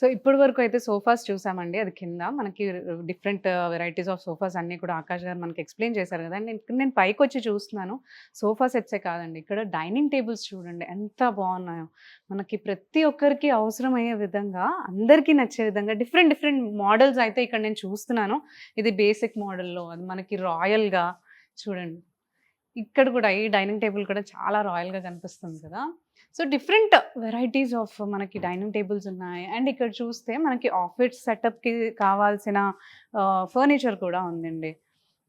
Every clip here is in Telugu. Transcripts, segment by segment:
సో ఇప్పటి వరకు అయితే సోఫాస్ చూసామండి. అది కింద మనకి డిఫరెంట్ వెరైటీస్ ఆఫ్ సోఫాస్ అన్నీ కూడా ఆకాష్ గారు మనకి ఎక్స్‌ప్లెయిన్ చేశారు గదా! నేను పైకొచ్చి చూస్తున్నాను. సోఫా సెట్సే కాదండి. ఇక్కడ డైనింగ్ టేబుల్స్ చూడండి ఎంత బావున్నాయో. మనకి ప్రతి ఒక్కరికి అవసరమయ్యే విధంగా, అందరికీ నచ్చే విధంగా డిఫరెంట్ డిఫరెంట్ మోడల్స్ అయితే ఇక్కడ నేను చూస్తున్నాను. ఇది బేసిక్ మోడల్‌లో అది మనకి రాయల్‌గా చూడండి. ఇక్కడ కూడా ఈ డైనింగ్ టేబుల్ కూడా చాలా రాయల్‌గా కనిపిస్తుంది కదా! సో, డిఫరెంట్ వెరైటీస్ ఆఫ్ మనకి డైనింగ్ టేబుల్స్ ఉన్నాయి. అండ్ ఇక్కడ చూస్తే మనకి ఆఫీస్ సెటప్‌కి కావాల్సిన ఫర్నిచర్ కూడా ఉందండి.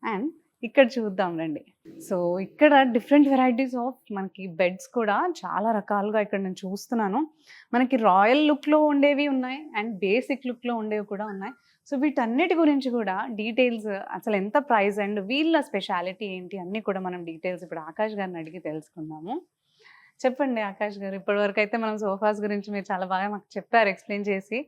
అండ్ ఇక్కడ చూద్దాం రండి. సో, ఇక్కడ డిఫరెంట్ వెరైటీస్ ఆఫ్ మనకి బెడ్స్ కూడా చాలా రకాలుగా ఇక్కడ నేను చూస్తున్నాను. మనకి రాయల్ లుక్‌లో ఉండేవి ఉన్నాయి. అండ్ బేసిక్ లుక్‌లో ఉండేవి కూడా ఉన్నాయి. సో, వీటన్నిటి గురించి కూడా డీటెయిల్స్ అసలు ఎంత ప్రైస్ అండ్ వీళ్ళ స్పెషాలిటీ ఏంటి అన్నీ కూడా మనం డీటెయిల్స్ ఇప్పుడు ఆకాష్ గారిని అడిగి తెలుసుకుందాము. చెప్పండి ఆకాష్ గారు. ఇప్పటివరకైతే మనం సోఫాస్ గురించి మీరు చాలా బాగా మాకు చెప్పారు ఎక్స్‌ప్లెయిన్ చేసి.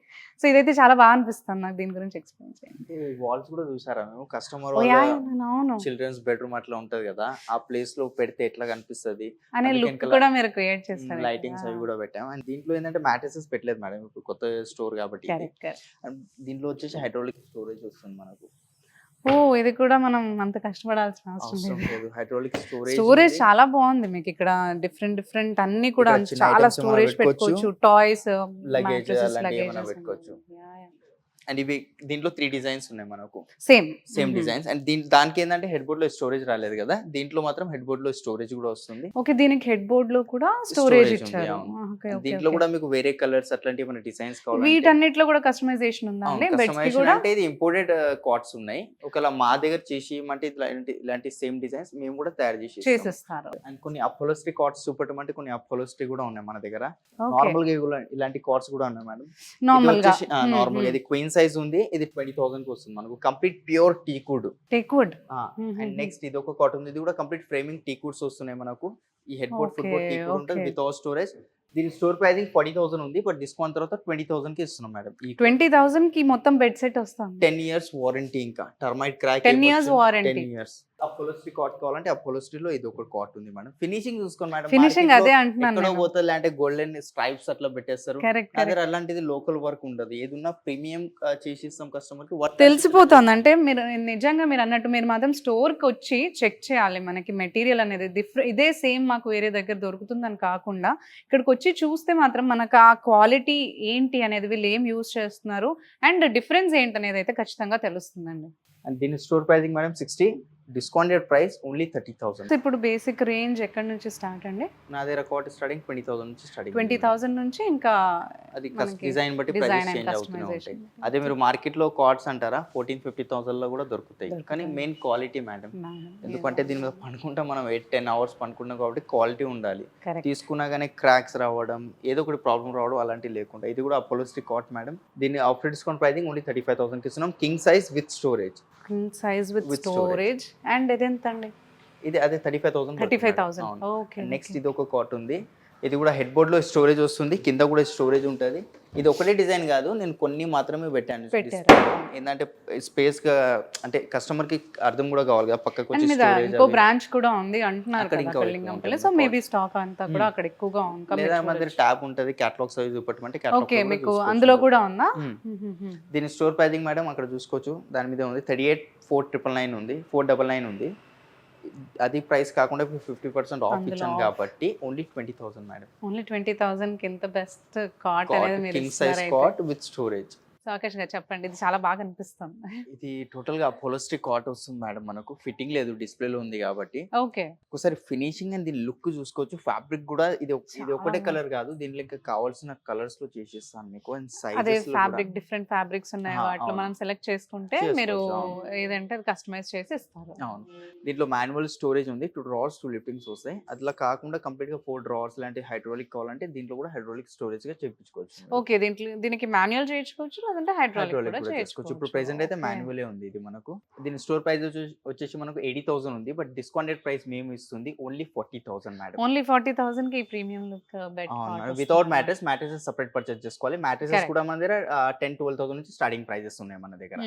సో, ఇదైతే చాలా బాగా అనిపిస్తుంది నాకు. దీని గురించి ఎక్స్‌ప్లెయిన్ చేయండి. అంటే వాల్స్ కూడా చూసారా మేము? కస్టమర్ ఓహ్! వాళ్ళ యాహ్! అవును. చిల్డ్రన్స్ బెడ్‌రూమ్ అట్లా ఉంటది కదా! ఆ ప్లేస్‌లో పెడితే ఎట్లా కనిపిస్తది? అనే అందుకే లుక్ వెనకాల కూడా మీరు క్రియేట్ చేస్తారు. లైటింగ్స్ అవి కూడా పెట్టాం. అండ్ దీంట్లో ఏంటంటే మ్యాట్రెసెస్ పెట్టలేదు మేడం. ఇప్పుడు కొత్త స్టోర్ కాబట్టి ఇది. కరెక్ట్. కరెక్ట్. అండ్ దీంట్లో వచ్చేసి హైడ్రాలిక్ స్టోరేజ్ వస్తుంది మనకు. ఓహ్! ఇది కూడా మనం అంత కష్టపడాల్సిన అవసరం అవసరం లేదు. లేదు. హైడ్రాలిక్ స్టోరేజ్ స్టోరేజ్ ఉంది. చాలా బాగుంది మీకు ఇక్కడ. డిఫరెంట్ డిఫరెంట్ అన్నీ కూడా ఇక్కడ చిన్న చాలా ఐటమ్స్ ఏమైనా స్టోరేజ్ పెట్టుకోవచ్చు. పెట్టుకోవచ్చు. టాయ్స్, లగేజ్ మ్యాట్రెసెస్, అలాంటివి ఏమైనా లగేజెస్ పెట్టుకోవచ్చు. యాహ్! యాహ్! అండ్ ఇవి దీంట్లో 3 డిజైన్స్ ఉన్నాయి మనకు. సేమ్. సేమ్ హుహు. డిజైన్స్. అండ్ దానికి ఏంటంటే హెడ్ బోర్డ్‌లో స్టోరేజ్ రాలేదు కదా! దీంట్లో మాత్రం హెడ్ బోర్డ్‌లో స్టోరేజ్ కూడా వస్తుంది. ఓకే. దీనికి హెడ్ బోర్డ్‌లో కూడా స్టోరేజ్ స్టోరేజ్ ఉంది. ఇచ్చారు. అవును. ఓకే. And okay. దీంట్లో ఓకే. కూడా మీకు వేరే కలర్స్ అట్లాంటివి ఏమైనా డిజైన్స్ కావాలంటే వీటన్నిటిలో కూడా కస్టమైజేషన్ ఉందా అవును. అండి? బెడ్స్‌కి కస్టమైజేషన్ కూడా? అంటే ఇది ఇంపోర్టెడ్ కాట్స్ ఉన్నాయి. ఒకవేళ మా దగ్గర చేసి ఇమ్మంటే ఇలాంటి సేమ్ డిజైన్స్ మేము కూడా తయారు చేసి ఇస్తాం. చేసిస్తారు. అండ్ కొన్ని అపోలోస్ట్రీ కాట్స్ చూపెట్టమంటే కొన్ని అపోలోస్ట్రీ కూడా ఉన్నాయి మన దగ్గర. ఓకే. నార్మల్‌గా ఇలాంటి కాట్స్ కూడా ఉన్నాయి మేడం. ఇది నార్మల్‌గా. వచ్చేసి నార్మల్‌గా ఇది క్వీన్ సైజ్ ఉంది. ఇది 20,000కి వస్తుంది మనకు. Complete pure టీకుడ్. Teakwood. And next ఇది ఒక కాట్ ఉంది. ఇది కూడా కంప్లీట్ ఫ్రేమింగ్ టీకుడ్స్ వస్తున్నాయి మనకు. ఈ head board, foot board okay. టీకుడ్ ఉంటుంది ఓకే. Without storage. దీని స్టోర్ ప్రైసింగ్ 40,000 ఉంది. బట్ డిస్కౌంట్ తర్వాత 20,000కి ఇస్తున్నాం మేడం. ఈ 20,000కి మొత్తం బెడ్ సెట్ వస్తుంది. 10 ఇయర్స్ వారంటీ ఇంకా. Termite crack 10 years warranty. 10 years. Upholstery cot కావాలంటే అపోలోస్ట్రీలో ఇది ఒక కాట్ ఉంది మేడం. ఫినిషింగ్ చూసుకోండి మేడం. ఫినిషింగ్ మార్కెట్‌లో అదే అంటున్నాను ఎక్కడో నేను. పోతలే అంటే గోల్డెన్ స్ట్రైప్స్ అట్లా పెట్టేస్తారు. కరెక్ట్. నా దగ్గర కరెక్ట్. అలాంటిది లోకల్ వర్క్ ఉండదు. ఏదున్నా ప్రీమియం చేసిస్తాం కస్టమర్‌కి. వర్క్ తెలిసిపోతుంది. అంటే మీరు నిజంగా మీరన్నట్టు మీరు మాత్రం స్టోర్‌కొచ్చి చెక్ చేయాలి. మనకి మెటీరియల్ అనేది ఇదే సేమ్ మాకు వేరే దగ్గర దొరుకుతుందని కాకుండా ఇక్కడికొచ్చి చూస్తే మాత్రం మనకు ఆ క్వాలిటీ ఏంటి అనేది వీళ్ళు ఏం యూజ్ చేస్తున్నారు అండ్ డిఫరెన్స్ ఏంటనేది అయితే ఖచ్చితంగా తెలుస్తుందండి. అండ్ దీని store pricing madam 60. Discounted price only 30,000. So ఇప్పుడు బేసిక్ రేంజ్ ఎక్కడి నుంచి స్టార్ట్ అండి? నా దగ్గర కాట్ స్టార్టింగ్ 20,000 నుంచి స్టార్టింగ్. 20,000 నుంచి ఇంకా అది మనకి డిజైన్ బట్టి డిజైన్ ప్రైసెస్ అండ్ చేంజ్ అవుతూనే ఉంటాయి. కస్టమైజేషన్. అదే మీరు మార్కెట్లో కార్డ్స్ అంటారా 14,000-15,000లో కూడా దొరుకుతాయి. కానీ దొరుకుతాయి. Main quality madam. ఎందుకంటే దీని మీద పనుకుంటే మనం 8-10 అవర్స్ పనుకున్నాం కాబట్టి క్వాలిటీ ఉండాలి. కరెక్ట్. తీసుకున్నా కానీ క్రాక్స్ రావడం ఏదో ఒకటి ప్రాబ్లం రావడం అలాంటివి లేకుండా. ఇది కూడా అపోలోస్ట్రీ కాట్ మేడం. దీన్ని ఆఫర్ డిస్కౌంట్ ప్రైసింగ్ ఓన్లీ 35,000కి ఇస్తున్నాం. King size with storage. King size with With storage and ఇదెంత అండి? ఇది అదే 35,000. 35,000. ఓకే. నెక్స్ట్ ఇది ఒక కాట్ ఉంది. ఇది కూడా హెడ్ బోర్డ్ లో స్టోరేజ్ వస్తుంది. కింద కూడా స్టోరేజ్ ఉంటుంది. ఇది ఒకటే డిజైన్ కాదు, నేను కొన్ని మాత్రమే పెట్టాను. పెట్టారు. ఏంటంటే స్పేస్ గా అంటే కస్టమర్ కి అర్థం కూడా కావాలి కదా. పక్కకు అండ్ వచ్చి మీద స్టోరేజ్ ఇంకో బ్రాంచ్ కూడా ఉంది అంటున్నారు అక్కడ కదా ఇంకా అక్కడ ఎక్కువ లింగంపల్లి. ఉంటుంది. సో మేబీ స్టాక్ అంతా కూడా అక్కడ ఎక్కువగా లేదా మన దగ్గర ఉంది. ట్యాబ్ ఉంటుంది. క్యాటలాగ్స్ అవి చూపెట్టమంటే ఓకే. మీకు అందులో కూడా ఉందా? దీని స్టోర్ ప్రైసింగ్ మేడం అక్కడ చూసుకోవచ్చు. దాని మీద ఉంది 38,499 ఉంది, 499 ఉంది. అది ప్రైస్ కాకుండా 50% ఆఫ్ అందులో ఇచ్చాను off. కాబట్టి ఓన్లీ 20,000 మేడం. ఓన్లీ 20,000 కి ఎంత బెస్ట్ కాట్ అనేది మీరు కింగ్ సైజ్ ఇస్తున్నారు అయితే. Cot with storage. So Akash గారు చెప్పండి. ఇది చాలా బాగా అనిపిస్తుంది. ఇది టోటల్ గా అపోలోస్ట్రీ కాట్ వస్తుంది మేడం. మనకు ఫిట్టింగ్ లేదు, డిస్ప్లేలో ఉంది కాబట్టి. ఓకే. ఒకసారి ఫినిషింగ్ అండ్ దీని లుక్ చూసుకోవచ్చు. ఫ్యాబ్రిక్ కూడా ఇది ఒకటే చాలా కలర్ కాదు, దీంట్లో ఇంకా కావాల్సిన కలర్స్ లో చేసేస్తాను మీకు. అండ్ అదే సైజెస్ ఫ్యాబ్రిక్ డిఫరెంట్ ఫ్యాబ్రిక్స్ ఉన్నాయి. వాటిలో అవును. మనం సెలెక్ట్ చేసుకుంటే చేసుకోవచ్చు, మీరు అవును. ఏదంటే అది కస్టమైజ్ చేసి ఇస్తారు. అవును. దీంట్లో మాన్యువల్ స్టోరేజ్ ఉంది. 2 డ్రావర్స్ 2 లిఫ్టింగ్స్ వస్తాయి. అట్లా కాకుండా కంప్లీట్ గా 4 డ్రావర్స్ లాంటి హైడ్రాలిక్ కావాలంటే దీంట్లో కూడా హైడ్రాలిక్ స్టోరేజ్ గా చేయించుకోవచ్చు. ఓకే. దీనికి మాన్యువల్ చేయించుకోవచ్చు లేదంటే హైడ్రాలిక్ హైడ్రాలిక్ కూడా కూడా చేసుకోవచ్చు. ఇప్పుడు చేసుకోవచ్చు. ప్రెజెంట్ అయితే ఓకే. మాన్యువలే ఉంది ఇది మనకు. దీని స్టోర్ ప్రైస్ వచ్చేసి మనకు 80,000 ఉంది. బట్ డిస్కౌంటెడ్ ప్రైస్ మేము ఇస్తుంది ఓన్లీ 40,000 మేడం. ఓన్లీ 40,000కి ఈ ప్రీమియం లుక్ బెడ్ అవును కాట్ మేడం. వితౌట్ వస్తుందన్నమాట. మ్యాట్రెసెస్ సెపరేట్ పర్చేస్ చేసుకోవాలి. Mattresses correct. కూడా మన దగ్గర 10,000-12,000 నుంచి స్టార్టింగ్ ప్రైజెస్ ఉన్నాయి మన దగ్గర.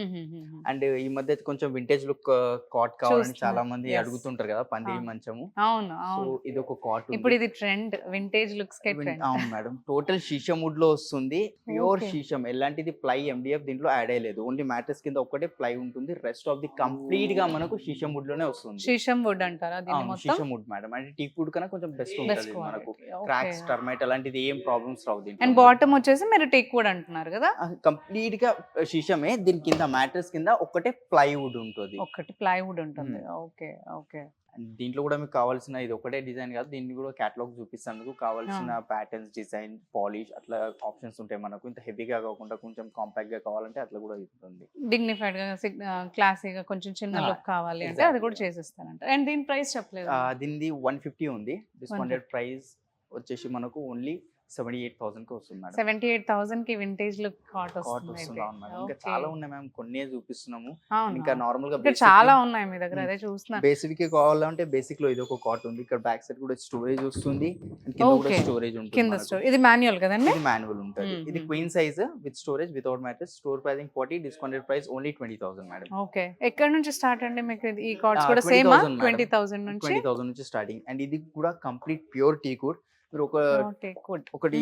అండ్ ఈ మధ్య కొంచెం వింటేజ్ లుక్ కాట్ కావాలని చూస్తున్నా. చాలా మంది Yes. అడుగుతుంటారు కదా, పందిరి అవును. మంచము. అవును. సో అవును. ఇది ఒక కాట్ ఇప్పుడు ఉంది. ఇది ట్రెండ్. వింటేజ్ లుక్స్ కే ట్రెండ్. అవును మేడం. టోటల్ షీషం వుడ్ లో వస్తుంది. Pure okay. షీషం, ఎలాంటిది ప్లై ఎండిఎఫ్ దీంట్లో యాడ్ అయ్యలేదు. ఓన్లీ మ్యాట్రెస్ కింద ఒక్కటే ప్లై ఉంటుంది. రెస్ట్ ఆఫ్ ది కంప్లీట్ గా మనకు షీషం వుడ్ లోనే వస్తుంది. శీషం వుడ్ అంటారా దీన్ని అవును, మొత్తం? Sheesham would madam. అంటే టీక్ వుడ్ కన్నా కొంచెం బెస్ట్ బెస్ట్ ఉంటుంది మనకు. క్వాలిటీ. ఓకే. క్రాక్స్, టర్మైట్ అలాంటిది ఏం ప్రాబ్లమ్స్ రావు అండ్ దీంట్లో. బాటమ్ వచ్చేసి మీరు టేక్ వుడ్ అంటున్నారు కదా? కంప్లీట్ గా షీషమే. దీని కింద మ్యాట్రెస్ కింద ఒక్కటే ప్లైవుడ్ ఉంటుంది. ఒకటి ప్లైవుడ్ ఉంటుంది. ఓకే. ఓకే. And దీంట్లో కూడా మీకు కావాల్సిన ఇది ఒకటే డిజైన్ కాదు, దీన్ని కూడా క్యాటలాగ్ చూపిస్తాను. కావాల్సిన ప్యాటర్న్స్, డిజైన్, పాలిష్ అట్లా ఆప్షన్స్ ఉంటాయి మనకు. ఇంత హెవీగా కాకుండా కొంచెం కాంపాక్ట్ గా కావాలంటే అట్లా కూడా ఉంటుంది. డిగ్నిఫైడ్ గా క్లాసీగా కొంచెం చిన్న Ah, లుక్ కావాలి అంటే అది exactly. కూడా చేసిస్తానంట. అండ్ దీని ప్రైస్ చెప్పలేదు. దీనిది 150 ఉంది. డిస్కౌంటెడ్ ప్రైస్ వచ్చేసి మనకు ఓన్లీ 78,000 కి వస్తుంది మేడం. 78,000కి వింటేజ్ లుక్ కాట్ కాట్ వస్తుంది వస్తుంది. అయితే. అవును మేడం. ఇంకా ఓకే. చాలా ఉన్నాయి మ్యామ్, కొన్నే చూపిస్తున్నాము. అవును. ఇంకా నార్మల్ గా ఇక్కడ చాలా ఉన్నాయి మీ దగ్గర, అదే చూస్తున్నాను. బేసిక్ కావాలంటే బేసిక్ లో ఇది ఒక కాట్ ఉంది. ఇక్కడ బ్యాక్ సైడ్ కూడా స్టోరేజ్ వస్తుంది. And కింద కూడా Okay. స్టోరేజ్ ఉంటుంది కింద మనకు. స్టోర్ ఇది మాన్యువల్ కదండి? ఇది మాన్యువల్ ఉంటుంది. ఇది queen size with storage without mattress. Store pricing 40, discounted price only 20,000 madam. Okay. ఎక్కడ నుంచి స్టార్ట్ అండి మీకు ఈ కార్డ్స్ కూడా సేమ్ 20,000 మేడం. 20,000 నుంచి? 20,000 నుంచి స్టార్టింగ్. అండ్ ఇది కూడా కంప్లీట్ ప్యూర్ టీకుడ్. మీరు ఒకటి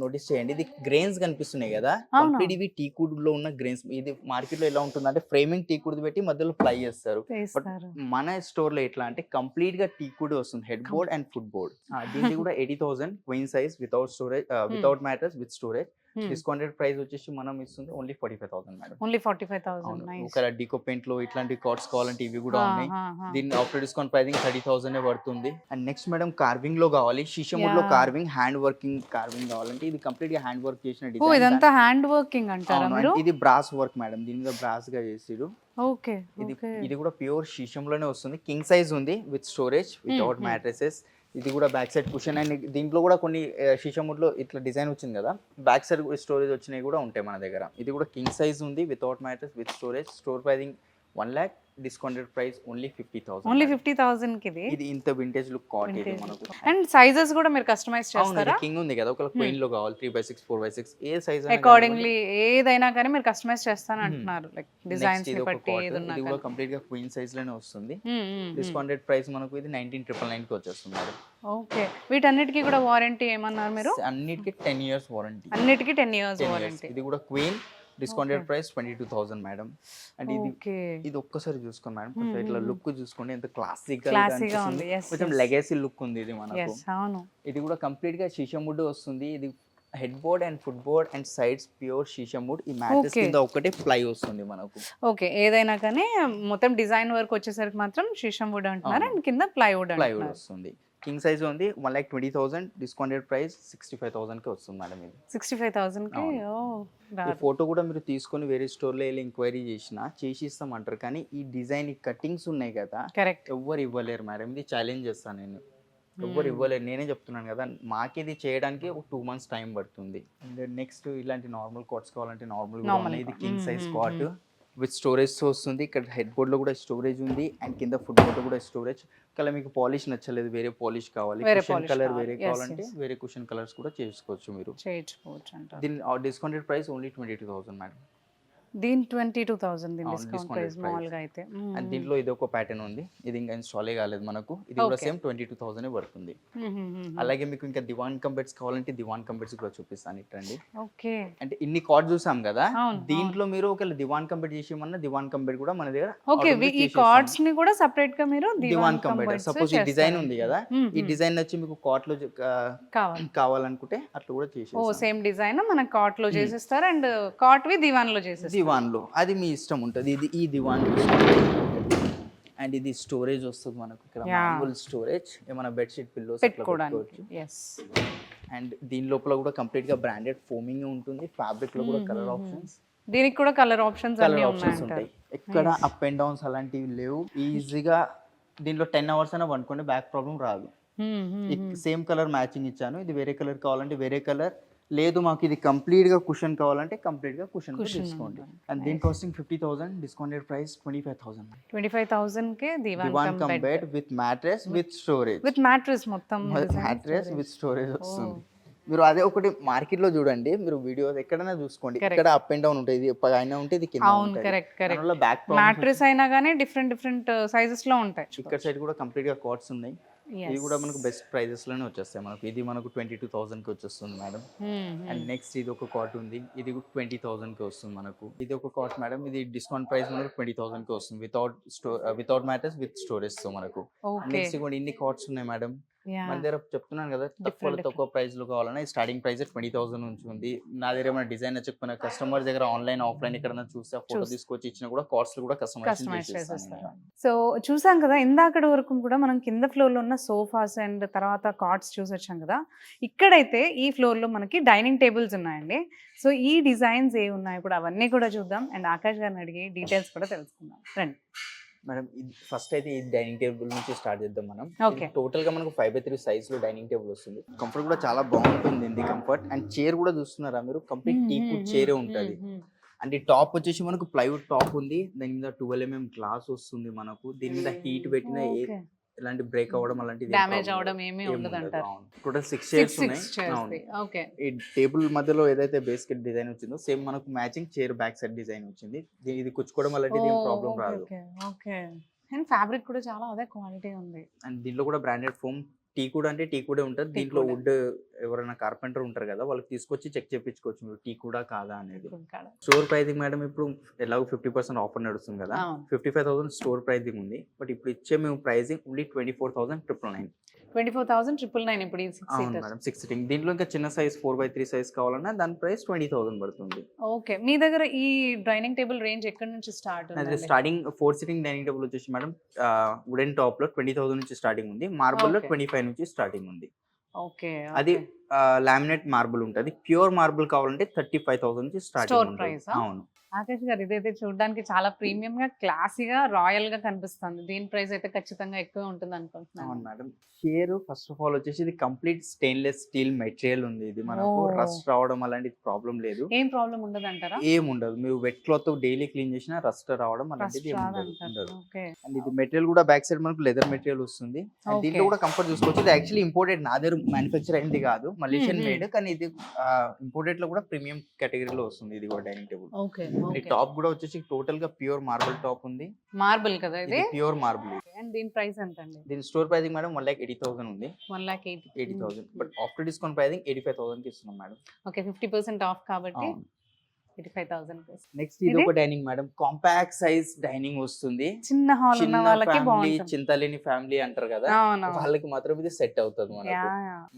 నోటీస్ చేయండి, ఇది గ్రెయిన్స్ కనిపిస్తున్నాయి కదా, అవును. కంప్లీట్ ఇవి టీకుడ్ లో ఉన్న గ్రెయిన్స్. ఇది మార్కెట్ లో ఎలా ఉంటుందంటే ఫ్రేమింగ్ టీకుడ్ పెట్టి మధ్యలో ప్లై చేస్తారు. బట్ చేస్తారు. మన స్టోర్ లో ఎట్లా అంటే కంప్లీట్ గా టీకుడ్ వస్తుంది, head board and foot board. దీనికి కూడా 80,000 queen size without storage, without mattress, with storage. Discounted price వచ్చేసి మనం ఇస్తుంది ఓన్లీ 45,000 మేడం. ఓన్లీ 45,000. నైస్. ఒక డికో పెయింట్ లో ఇట్లాంటి కార్డ్స్ కావాలంటే ఇవి కూడా ఉన్నాయి. దీని ఆఫ్టర్ డిస్కౌంట్ ప్రైసింగ్ 30,000 పడుతుంది. అండ్ నెక్స్ట్ మేడం కార్వింగ్ లో కావాలి, షీషముడ్ లో కార్వింగ్, హ్యాండ్ వర్కింగ్ కార్వింగ్ కావాలంటే ఇది కంప్లీట్ గా హ్యాండ్ వర్క్ చేసిన ఓ డిజైన్. ఇదంతా హ్యాండ్ వర్కింగ్ అంటారా మీరు? ఇది బ్రాస్ వర్క్ మేడం, దీని మీద బ్రాస్ గా చేసిరు. ఓకే. ఇది కూడా ప్యూర్ షీషంలోనే వస్తుంది. కింగ్ సైజ్ ఉంది విత్ స్టోరేజ్, వితౌట్ మ్యాట్రెసెస్. ఇది కూడా బ్యాక్ సైడ్ కుషన్. అండ్ దీంట్లో కూడా కొన్ని షీషముడ్ లో ఇట్లా డిజైన్ వచ్చింది కదా, బ్యాక్ సైడ్ స్టోరేజ్ వచ్చినవి కూడా ఉంటాయి మన దగ్గర. ఇది కూడా కింగ్ సైజ్ ఉంది without mattress, with storage. Store pricing 1 lakh, discounted price only 50,000. Only 50,000కి ఇది. ఇది ఇంత వింటేజ్ లుక్ కాట్ ఇది మనకు. అండ్ సైజెస్ కూడా మీరు కస్టమైజ్ చేస్తారా? కింగ్ ఉంది కదా, ఒక క్వీన్ లో కావాలి 3x6, 4x6 ఏ సైజ్ అకార్డింగ్లీ ఏదైనా కానీ మీరు కస్టమైజ్ చేస్తాను అంటున్నారు, లైక్ డిజైన్స్ ని బట్టి ఏది ఉన్నా ఇది కూడా కంప్లీట్ గా క్వీన్ సైజ్ లోనే వస్తుంది. డిస్కౌంటెడ్ ప్రైస్ మనకు ఇది 19,999 కి వచ్చేస్తుంది మేడం. ఓకే. వీటన్నిటికీ కూడా వారంటీ ఏమన్నారు మీరు? అన్నిటికీ 10 years వారంటీ. అన్నిటికీ 10 years వారంటీ. ఇది కూడా queen, discounted price 22,000 madam. And okay. ఇది ఒక్కసారి చూసుకోండి మేడం, కొంచెం ఇట్లా లుక్ చూసుకోండి, ఎంత క్లాసీగా క్లాసికల్ ఉంది. Yes, కొంచెం yes. లెగసీ లుక్ ఉంది ఇది మనకు. Yes, అవును. ఇది కూడా కంప్లీట్ గా షీషముడ్ వస్తుంది. ఇది head board and foot board and sides pure sheesham wood. ఈ మ్యాట్రెస్ కింద ఒకటే ప్లై వస్తుంది మనకు. ఓకే. ఏదైనా కానీ మొత్తం డిజైన్ వర్క్ వచ్చేసరికి మాత్రం షీషం వుడ్ అంటున్నారు అండ్ కింద ప్లైవుడ్ ప్లైవుడ్ అంటున్నారు. వస్తుంది. కింగ్ సైజ్ ఉంది 1,20,000, డిస్కౌంటెడ్ ప్రైస్ 65,000 కి వస్తుంది మేడం. ఇది 65,000కి. ఈ ఫోటో కూడా మీరు తీసుకొని వేరే స్టోర్ లో వెళ్ళి ఎంక్వైరీ చేసి ఇస్తామంటారు, కానీ ఈ డిజైన్, ఈ కటింగ్స్ ఉన్నాయి కదా, కరెక్ట్. ఎవ్వరు ఇవ్వలేరు మేడం. ఇది ఛాలెంజ్ చేస్తాను నేను, ఎవ్వరు ఇవ్వలేరు. నేనే చెప్తున్నాను కదా, మాకు ఇది చేయడానికి ఒక 2 months టైం పడుతుంది. అండ్ నెక్స్ట్ ఇలాంటి నార్మల్ కాట్స్ కావాలంటే నార్మల్. ఇది king size cot with storage వస్తుంది. ఇక్కడ హెడ్ బోర్డ్ లో కూడా స్టోరేజ్ ఉంది అండ్ కింద ఫుట్ బోర్డ్ లో కూడా స్టోరేజ్. కలర్ మీకు పాలిష్ నచ్చలేదు, వేరే పాలిష్ కావాలి, కుషన్ కలర్ వేరే కావాలంటే వేరే కుషన్ కలర్స్ కూడా చేసుకోవచ్చు మీరు. దీని డిస్కౌంటెడ్ ప్రైస్ ఓన్లీ 22,000 మేడం. దీని 22,000 డిస్కౌంట్ ప్రైస్ మామూలుగా అయితే. అండ్ దీంట్లో ఇది ఒక ప్యాటర్న్ ఉంది, ఇది ఇంకా ఇన్స్టాలే కాలేదు మనకు. ఇది కూడా సేమ్ 22,000 పడుతుంది. అలాగే మీకు ఇంకా దివాన్ కంబెట్స్ కావాలంటే దివాన్ కంబెట్స్ కూడా చూపిస్తాను ఇట్టండి. ఓకే. అంటే ఇన్ని కార్డ్ చూసాం కదా, దీంట్లో మీరు ఒకవేళ దివాన్ కంబెట్ చేసేమన్నా దివాన్ కంబెట్ కూడా మన దగ్గర. ఓకే. ఈ కార్డ్స్ ని కూడా సెపరేట్ గా మీరు దివాన్ కంబెట్, సపోజ్ ఈ డిజైన్ ఉంది కదా, ఈ డిజైన్ వచ్చి మీకు కార్ట్ లో కావాలనుకుంటే అట్లా కూడా చేసేస్తాం. ఓ సేమ్ డిజైన్ మన కార్ట్ లో చేసిస్తారు అండ్ కార్ట్ వి దివాన్ లో చేసేస్తారు. దివాన్ లో అది మీ ఇష్టం ఉంటుంది. ఇది ఈ దివాన్ అండ్ ఇది స్టోరేజ్ వస్తుంది మనకు. ఇక్కడ మాన్యువల్ స్టోరేజ్, ఏమైనా బెడ్షీట్ పిల్లోస్ పెట్టుకోవడానికి. అండ్ దీని లోపల కూడా కంప్లీట్ గా బ్రాండెడ్ ఫోమింగ్ ఉంటుంది. ఫ్యాబ్రిక్ లో కూడా కలర్ ఆప్షన్స్, దీనికి కూడా కలర్ ఆప్షన్స్ అన్నీ ఉంటాయి. ఎక్కడ అప్ అండ్ డౌన్స్ అలాంటివి లేవు. ఈజీగా దీనిలో 10 hours అయినా వండుకోండి, బ్యాక్ ప్రాబ్లం రాదు. సేమ్ కలర్ మ్యాచింగ్ ఇచ్చాను. ఇది వేరే కలర్ కావాలంటే వేరే కలర్, లేదు మాకు ఇది కంప్లీట్ గా కుషన్ కావాలంటే కంప్లీట్ గా కుషన్ Cushion తీసుకోండి. ఉంటుంది. అండ్ దీని కాస్టింగ్ 50,000, డిస్కౌంటెడ్ ప్రైస్ 25,000. 25,000కే divan divan cum bed with mattress with storage. With mattress మొత్తం మ్యాట్రెస్ విత్ స్టోరేజ్ వస్తుంది. మీరు అదే ఒకటి మార్కెట్ లో చూడండి, మీరు వీడియోస్ ఎక్కడైనా చూసుకోండి, Correct. ఇక్కడ అప్ అండ్ డౌన్ ఉంటుంది, ఇది పైన ఉంటే ఇది కింద అవును, ఉంటుంది. Correct correct. బ్యాక్ మ్యాట్రెస్ అయినా కానీ డిఫరెంట్ సైజెస్ లో ఉంటాయి. ఇక్కడ సైడ్ కూడా కంప్లీట్ గా కార్డ్స్ ఉన్నాయి. Yes. ఇది కూడా మనకు బెస్ట్ ప్రైజెస్ లోనే వచ్చేస్తాయి. మనకు ఇది మనకు 22,000 కి వచ్చేస్తుంది మేడం. అండ్ నెక్స్ట్ ఇది ఒక కాట్ ఉంది, ఇది 20,000 కి వస్తుంది మనకు. ఇది ఒక కాట్ మేడం, ఇది డిస్కౌంట్ ప్రైస్ మనకు 20,000 కి వస్తుంది వితౌట్ మ్యాటర్స్ విత్ స్టోరేజ్ తో మనకు. ఓకే. నెక్స్ట్ కూడా ఇన్ని కార్డ్స్ ఉన్నాయి మేడం యా. మన దగ్గర. చెప్తున్నాను కదా, తక్కువ ప్రైస్ లో కావాలన్నా స్టార్టింగ్ ప్రైస్ 20,000 నుంచి ఉంది. నా దగ్గర ఏమైనా డిజైన్ నచ్చకపోయినా కస్టమర్ దగ్గర ఆన్లైన్ ఆఫ్లైన్ ఎక్కడైనా చూస్తే ఫోటో తీసుకొచ్చి ఇచ్చినా కూడా కార్డ్స్ కూడా కస్టమైజ్ కస్టమైజ్ చేసేస్తారు. సో చూసాం కదా, ఇందాకటి వరకు కూడా మనం కింద ఫ్లోర్ లో ఉన్న సోఫాస్ అండ్ తర్వాత కాట్స్ చూసొచ్చాం కదా. ఇక్కడైతే ఈ ఫ్లోర్ లో మనకి డైనింగ్ టేబుల్స్ ఉన్నాయండి. సో ఈ డిజైన్స్ ఏ ఉన్నాయి ఇప్పుడు అవన్నీ కూడా చూద్దాం అండ్ ఆకాష్ గారిని అడిగి డీటెయిల్స్ కూడా తెలుసుకుందాం. రండి. మేడం ఫస్ట్ అయితే ఈ డైనింగ్ టేబుల్ నుంచి స్టార్ట్ చేద్దాం మనం. Okay. టోటల్ గా మనకు 5x3 సైజ్ లో డైనింగ్ టేబుల్ వస్తుంది. కంఫర్ట్ కూడా చాలా బాగుంటుంది, ఇది కంఫర్ట్. అండ్ చైర్ కూడా చూస్తున్నారా మీరు, కంప్లీట్ టీకుడ్ చైర్ ఉంటుంది. అండ్ ఈ టాప్ వచ్చేసి మనకు ప్లైవుడ్ టాప్ ఉంది, దాని మీద 12 mm గ్లాస్ వస్తుంది మనకు. దీని మీద హీట్ పెట్టిన ఎలాంటి బ్రేక్ అవ్వడం అలాంటిది డ్యామేజ్ అవడం ఏమీ ఉండదు అంటారు. టోటల్ 6 చైర్స్ ఉన్నాయి. ఓకే. ఈ టేబుల్ మధ్యలో ఏదైతే బేస్కెట్ డిజైన్ వచ్చిందో సేమ్ మనకు matching chair back side design వచ్చింది. ఇది కుచ్చుకోవడం అలాంటిది ఏం ప్రాబ్లం రాదు. ఓకే. అండ్ ఫ్యాబ్రిక్ కూడా చాలా అదే క్వాలిటీ ఉంది. అండ్ దీంట్లో కూడా బ్రాండెడ్ ఫోమ్ టీకుడ్ అంటే టీకుడే ఉంటుంది. దీంట్లో వుడ్ ఎవరైనా కార్పెంటర్ ఉంటారు కదా, వాళ్ళకి తీసుకొచ్చి చెక్ చేయించుకోవచ్చు మీరు టీకుడా కాదా అనేది. స్టోర్ ప్రైజింగ్ మేడం ఇప్పుడు ఎలాగో 50% ఆఫర్ నడుస్తుంది కదా, 55,000 స్టోర్ ప్రైజింగ్ ఉంది. బట్ ఇప్పుడు ఇచ్చే మేము ప్రైజింగ్ ఓన్లీ 24,999. 24,999 ఇప్పుడు ఈ 6 అవును సీటర్స్. Madam, 6 seating. దీంట్లో ఇంకా చిన్న సైజ్ 4x3 సైజ్ కావాలన్నా దాని ప్రైస్ 20,000 పడుతుంది. ఓకే. మీ దగ్గర ఈ డైనింగ్ టేబుల్ రేంజ్ ఎక్కడి నుంచి స్టార్ట్ అదే ఉంది? స్టార్టింగ్ 4 సీటింగ్ డైనింగ్ టేబుల్ వచ్చేసి మేడం వుడెన్ టాప్ లో 20,000 నుంచి స్టార్టింగ్ ఉంది, మార్బుల్ లో Okay. 25 నుంచి స్టార్టింగ్ ఉంది. ఓకే. అది లామినేట్ మార్బుల్ ఉంటుంది. ప్యూర్ మార్బుల్ కావాలంటే 35,000 నుంచి Store స్టార్టింగ్ price ఆ? అవును. ఆకాష్ గారు ఇదైతే చూడడానికి చాలా ప్రీమియం గా క్లాసీగా రాయల్ గా కనిపిస్తుంది. దీని ప్రైస్ అయితే ఖచ్చితంగా ఎక్కువ ఉంటుంది అనుకుంటున్నాను. అవును madam. Chair first of all వచ్చేసి ఇది కంప్లీట్ స్టెయిన్లెస్ స్టీల్ మెటీరియల్ ఉంది. ఇది మనకు Oh. రస్ట్ రావడం అలాంటి ప్రాబ్లం లేదు, ఏం ప్రాబ్లం ఉండదు అంటారా? ఏం ఉండదు. మీరు వెట్ క్లాత్ డైలీ క్లీన్ చేసినా రస్ట్ రావడం అలాంటిది ఏం ఉండదు. ఓకే. అండ్ ఇది మెటీరియల్ కూడా బ్యాక్ సైడ్ మనకు లెదర్ మెటీరియల్ వస్తుంది. అండ్ దీంట్లో Okay. కూడా కంఫర్ట్ చూసుకోవచ్చు. ఇది యాక్చువల్లీ ఇంపోర్టెడ్, నా దగ్గర మ్యానుఫ్యాక్చర్ అయింది కాదు, మలేషియన్ మేడ్. కానీ ఇది ఇంపోర్టెడ్ లో కూడా ప్రీమియం కేటగిరీలో వస్తుంది. ఇది కూడా డైనింగ్ టేబుల్. ఓకే. ఈ టాప్ కూడా వచ్చేసి టోటల్ గా ప్యూర్ మార్బుల్ టాప్ ఉంది. మార్బుల్ కదా ఇది? ఇది ప్యూర్ మార్బుల్. అండ్ దీని ప్రైస్ ఎంత అండి? దీని స్టోర్ ప్రైసింగ్ మేడం 1,80,000 ఉంది. 1,80,000. బట్ ఆఫ్టర్ డిస్కౌంట్ ప్రైసింగ్ 85,000 కి ఇస్తున్నాం మేడం. ఓకే. 50% ఆఫ్ కాబట్టి 85,000. నెక్స్ట్ ఇది ఒక dining madam, compact size dining వస్తుంది. చిన్న హాల్ ఉన్న వాళ్ళకి ఫ్యామిలీ, బాగుంటుంది. చింతలేని ఫ్యామిలీ అంటారు కదా, అవును. వాళ్ళకి మాత్రం ఇది సెట్ అవుతుంది మనకు.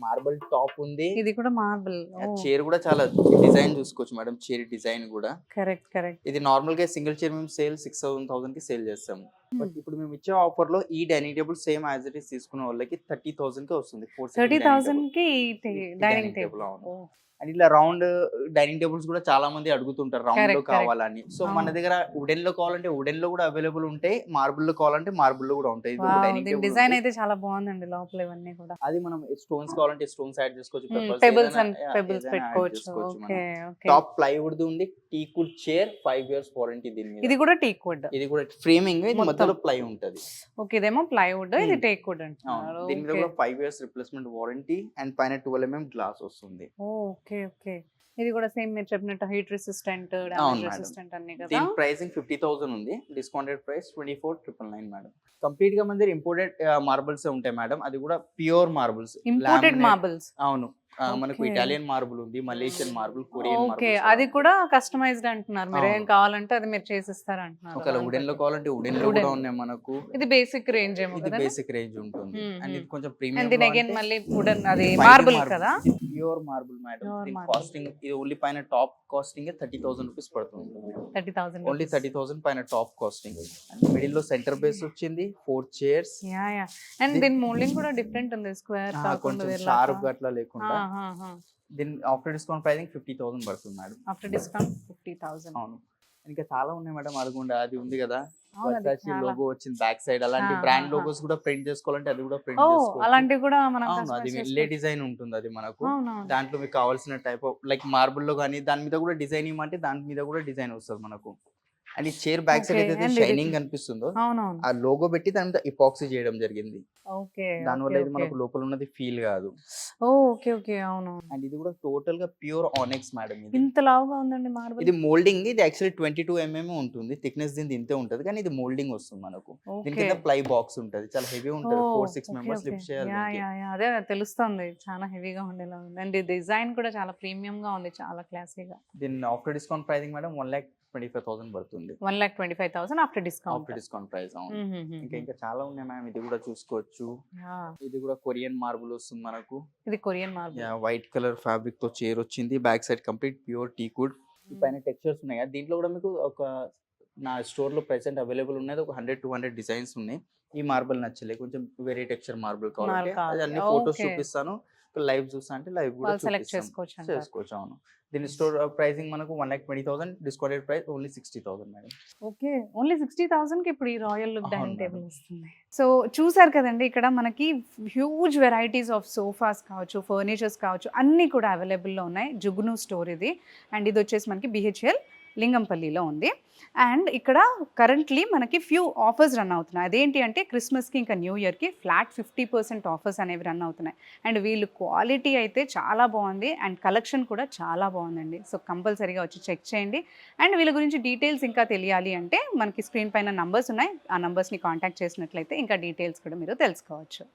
మార్బుల్ టాప్ ఉంది. ఇది కూడా మార్బుల్. చైర్ కూడా చాలా డిజైన్ చూసుకోవచ్చు మేడం, చైర్ డిజైన్ కూడా. కరెక్ట్. ఇది నార్మల్ గా సింగిల్ చైర్ మేము సేల్ 6,000 కి సేల్ చేస్తాము. బట్ ఇప్పుడు మేము ఇచ్చే ఆఫర్ లో ఈ dining table same as it is తీసుకున్న వాళ్ళకి 30,000 కి వస్తుంది. 30,000 కి డైనింగ్ టేబుల్. అండ్ ఇట్లా రౌండ్ డైనింగ్ టేబుల్స్ కూడా చాలా మంది అడుగుతుంటారు రౌండ్ లో కావాలని. సో మన దగ్గర వుడెన్ లో కావాలంటే వుడెన్ లో కూడా అవైలబుల్ ఉంటాయి, మార్బుల్ లో కావాలంటే మార్బుల్ లో కూడా ఉంటాయి. డిజైన్ అయితే చాలా బాగుందండి, లోపల ఇవన్నీ కూడా. అది మనం స్టోన్స్ కావాలంటే స్టోన్స్ యాడ్ చేసుకోవచ్చు, పెబుల్స్ పెట్టుకోవచ్చు. ఓకే. టాప్ ప్లైవుడ్ ఉంది, టీకుడ్ చైర్, 5 years వారంటీ దీని మీద. ఇది కూడా టీక్వుడ్. ఇది కూడా ఫ్రేమింగ్, ఇది మధ్యలో ప్లై ఉంటది. ఓకే. ఇదేమో ప్లైవుడ్, ఇది టేక్వుడ్ అంటున్నారు. దీని మీద కూడా 5 years రిప్లేస్మెంట్ వారంటీ అండ్ పైన 12 mm గ్లాస్ వస్తుంది. ఓకే. ఇది కూడా సేమ్ మీరు చెప్పినట్టు హీట్ రెసిస్టెంట్, డామేజ్ రెసిస్టెంట్ అన్ని కదా. దీని ప్రైసింగ్ 50,000 ఉంది, డిస్కౌంటెడ్ ప్రైస్ 24,999 మేడం. కంప్లీట్ గా మన దగ్గర ఇంపోర్టెడ్ మార్బుల్స్ ఉంటాయి మేడం, అది కూడా ప్యూర్ మార్బుల్స్. Imported marbles. అవును. మనకు ఇటాలియన్ మార్బుల్ ఉంది, Malaysian marble, Korean marble. Okay. అది కూడా కస్టమైజ్డ్ అంటున్నారు. మీరు ఏం కావాలంటే అది మీరు చేసిస్తారు అంటున్నారు. ఒకవేళ వుడెన్ లో కావాలంటే వుడెన్ లో కూడా ఉన్నాయి మనకు. ఇది బేసిక్ రేంజ్ ఏమో ఇది కదా? బేసిక్ రేంజ్ ఉంటుంది. అండ్ ఇది కొంచెం ప్రీమియం. అండ్ దీని అగైన్ మళ్ళీ వుడెన్, అది మార్బుల్ కదా? Pure marble madam. దీని కాస్టింగ్ ఇది ఓన్లీ పైన టాప్ కాస్టింగ్ 30,000 రూపీస్ పడుతుంది. 30,000. ఓన్లీ 30,000 పైన టాప్ కాస్టింగ్. మిడిల్ లో సెంటర్ బేస్ వచ్చింది, 4 చైర్స్. అండ్ దీని మోల్డింగ్ కూడా డిఫరెంట్ ఉంది, స్క్వేర్ కాకుండా కొంచెం షార్ప్ గా అట్లా లేకుండా. దీని ఆఫ్టర్ డిస్కౌంట్ ప్రైసింగ్ 50,000 పడుతుంది మేడం. After discount 50,000. అవును. ఇంకా చాలా ఉన్నాయి మేడం. అరగుండా అది ఉంది కదా, అవును, అది వర్సాచి చాలా. లోగో వచ్చింది బ్యాక్ సైడ్. అలాంటి ఆ, బ్రాండ్ ఆ, ఆ. లోగోస్ కూడా ప్రింట్ చేసుకోవాలంటే అది కూడా ప్రింట్ ఓ, చేసుకోవచ్చు. అలాంటివి కూడా మనం అవును, అది కస్టమైజ్ ఇల్లే చేసుకోవచ్చు. డిజైన్ ఉంటుంది అది మనకు. అవునవును. దాంట్లో మీకు కావాల్సిన టైప్ ఆఫ్ లైక్ మార్బుల్ లో కానీ దాని మీద కూడా డిజైన్ ఇవ్వమంటే దాని మీద కూడా డిజైన్ వస్తుంది మనకు. అండ్ ఈ చైర్ బ్యాక్ సైడ్ ఓకే. ఏదైతే అండ్ ఇది షైనింగ్ కనిపిస్తుందో అవునవును. ఆ లోగో పెట్టి దాని మీద ఇపాక్సీ చేయడం జరిగింది. ఓకే. ఓకే. దానివల్ల ఇది ఓకే. మనకు లోపల ఉన్నది ఫీల్ కాదు. ఓకే. ఓకే. అవును. అండ్ ఇది కూడా టోటల్ గా ప్యూర్ ఆనెక్స్ మేడం. ఇది ఇంత లావుగా ఉందండి మార్బుల్. ఇది మోల్డింగ్. ఇది యాక్చువల్లీ 22 ఉంటుంది. థిక్నెస్ దీని ఇంతే ఉంటుంది, కానీ ఇది మోల్డింగ్ వస్తుంది మనకు. దీని ఓకే. కింద ప్లై బాక్స్ ఉంటుంది, చాలా హెవీ ఉంటుంది. ఓహ్! 4-6 ఓకే. Members okay. లిఫ్ట్ చేయాలి యాహ్! దీనికి. యాహ్! యాహ్! అదే తెలుస్తుంది. చాలా హెవీగా ఉండేలా ఉంది. అండ్ ఈ డిజైన్ కూడా చాలా ప్రీమియంగా ఉంది. చాలా క్లాసీగా. దీని ఆఫ్టర్ డిస్కౌంట్ ప్రైసింగ్ మేడం 1,25,000 పడుతుంది. 1,25,000 after discount. After discount price. అవును. ఇంకా హుహుహుహు. ఇంకా చాలా ఉన్నాయి మ్యామ్. ఇది కూడా చూసుకోవచ్చు. యాహ్! ఇది కూడా కొరియన్ మార్బుల్ వస్తుంది మనకు. ఇది Korean marble. White colour fabric తో చైర్ వచ్చింది. Back side complete pure టీకుడ్. ఈ పైన టెక్స్చర్స్ ఉన్నాయి కదా, దీంట్లో కూడా మీకు ఒక నా స్టోర్ లో ప్రెసెంట్ అవైలబుల్ ఉన్నది ఒక 100-200 డిజైన్స్ ఉన్నాయి. ఈ మార్బుల్ నచ్చలే, కొంచెం వేరే టెక్స్చర్ మార్బుల్ కావాలంటే అది అన్ని ఫోటోస్ ఓకే. చూపిస్తాను. లైవ్ చూస్తా అంటే లైవ్ కూడా వాళ్ళు సెలెక్ట్ చూపిస్తాం. చేసుకోవచ్చు అంటారు. చేసుకోవచ్చు. అవును. దీని స్టోర్ ప్రైసింగ్ మనకు 1,20,000, discounted price only 60,000 madam. Okay. Only 60,000కి ఇప్పుడు ఈ రాయల్ లుక్ అవును డైనింగ్ మేడం. టేబుల్ వస్తుంది. సో చూసారు కదండి, ఇక్కడ మనకి హ్యూజ్ వెరైటీస్ ఆఫ్ సోఫాస్ కావచ్చు, ఫర్నిచర్స్ కావచ్చు, అన్నీ కూడా అవైలబుల్లో ఉన్నాయి. జుగ్ను స్టోర్ ఇది. అండ్ ఇది వచ్చేసి మనకి బిహెచ్ఎల్ లింగంపల్లిలో ఉంది. అండ్ ఇక్కడ కరెంట్లీ మనకి ఫ్యూ ఆఫర్స్ రన్ అవుతున్నాయి. అదేంటి అంటే క్రిస్మస్కి ఇంకా న్యూ ఇయర్కి ఫ్లాట్ 50% ఆఫర్స్ అనేవి రన్ అవుతున్నాయి. అండ్ వీళ్ళు క్వాలిటీ అయితే చాలా బాగుంది అండ్ కలెక్షన్ కూడా చాలా బాగుందండి. సో కంపల్సరీగా వచ్చి చెక్ చేయండి. అండ్ వీళ్ళ గురించి డీటెయిల్స్ ఇంకా తెలియాలి అంటే మనకి స్క్రీన్ పైన నంబర్స్ ఉన్నాయి. ఆ నంబర్స్ని కాంటాక్ట్ చేసినట్లయితే ఇంకా డీటెయిల్స్ కూడా మీరు తెలుసుకోవచ్చు.